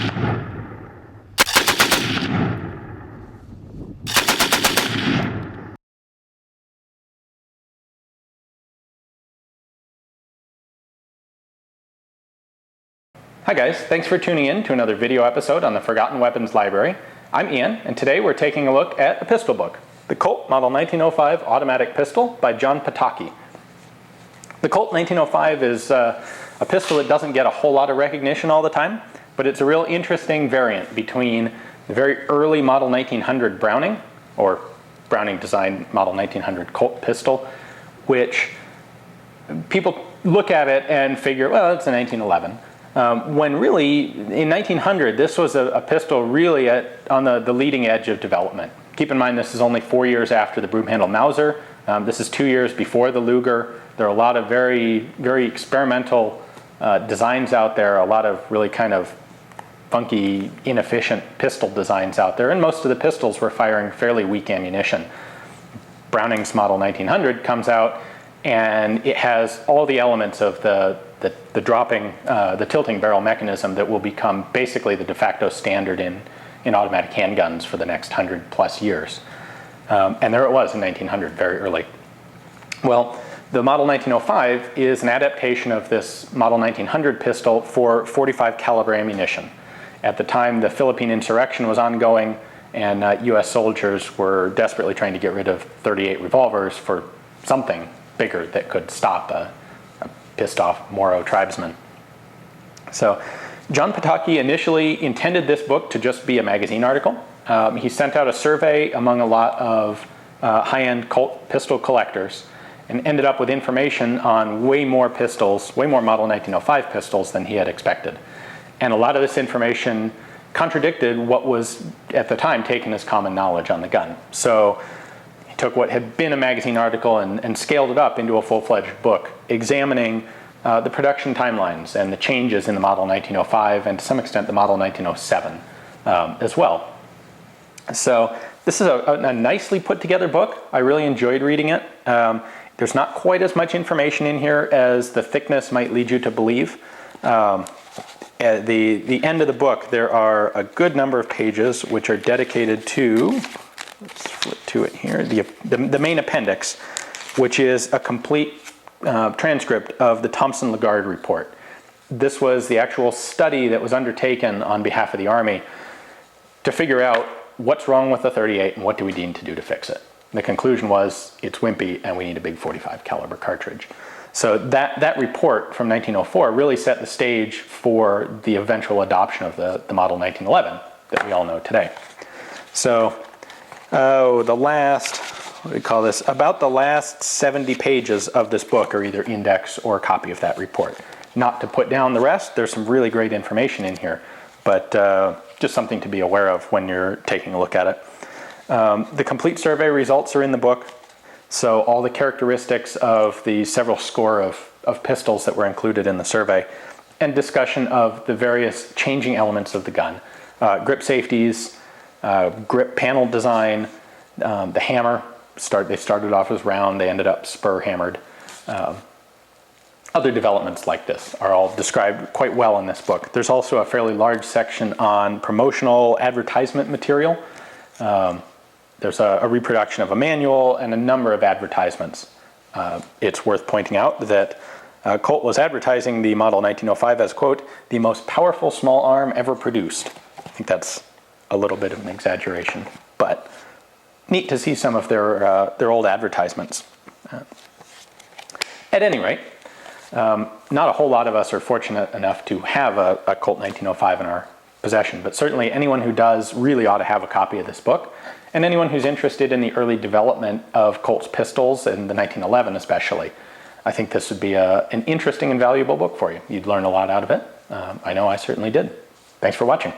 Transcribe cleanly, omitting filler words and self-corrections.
Hi guys, thanks for tuning in to another video episode on the Forgotten Weapons Library. I'm Ian, and today we're taking a look at a pistol book, the Colt Model 1905 Automatic Pistol by John Potocki. The Colt 1905 is a pistol that doesn't get a whole lot of recognition all the time, but it's a real interesting variant between the very early Model 1900 Browning, or Browning designed Model 1900 Colt pistol, which people look at it and figure, well, it's a 1911. When really, in 1900, this was a pistol really on the leading edge of development. Keep in mind, this is only 4 years after the broom-handled Mauser. This is 2 years before the Luger. There are a lot of very, very experimental designs out there, a lot of really kind of funky, inefficient pistol designs out there, and most of the pistols were firing fairly weak ammunition. Browning's Model 1900 comes out, and it has all the elements of the tilting barrel mechanism that will become basically the de facto standard in automatic handguns for the next 100+ years. And there it was in 1900, very early. Well, the Model 1905 is an adaptation of this Model 1900 pistol for .45 caliber ammunition. At the time, the Philippine insurrection was ongoing, and US soldiers were desperately trying to get rid of .38 revolvers for something bigger that could stop a pissed off Moro tribesman. So John Potocki initially intended this book to just be a magazine article. He sent out a survey among a lot of high-end Colt pistol collectors and ended up with information on way more pistols, way more Model 1905 pistols than he had expected. And a lot of this information contradicted what was at the time taken as common knowledge on the gun. So took what had been a magazine article and scaled it up into a full-fledged book, examining the production timelines and the changes in the Model 1905 and to some extent the Model 1907 as well. So this is a nicely put together book. I really enjoyed reading it. There's not quite as much information in here as the thickness might lead you to believe. At the end of the book, there are a good number of pages which are dedicated to, let's flip to it here, the main appendix, which is a complete transcript of the Thompson-Lagarde report. This was the actual study that was undertaken on behalf of the Army to figure out what's wrong with the .38 and what do we need to do to fix it. The conclusion was it's wimpy and we need a big .45 caliber cartridge. So that report from 1904 really set the stage for the eventual adoption of the Model 1911 that we all know today. So the last, what do we call this? About the last 70 pages of this book are either index or a copy of that report. Not to put down the rest, there's some really great information in here, but just something to be aware of when you're taking a look at it. The complete survey results are in the book, so all the characteristics of the several score of pistols that were included in the survey, and discussion of the various changing elements of the gun. Grip safeties, grip panel design, the hammer, they started off as round, they ended up spur hammered. Other developments like this are all described quite well in this book. There's also a fairly large section on promotional advertisement material. There's a reproduction of a manual and a number of advertisements. It's worth pointing out that Colt was advertising the Model 1905 as, quote, the most powerful small arm ever produced. I think that's a little bit of an exaggeration, but neat to see some of their old advertisements. At any rate, not a whole lot of us are fortunate enough to have a Colt 1905 in our possession, but certainly anyone who does really ought to have a copy of this book, and anyone who's interested in the early development of Colt's pistols, in the 1911 especially. I think this would be an interesting and valuable book for you. You'd learn a lot out of it. I know I certainly did. Thanks for watching.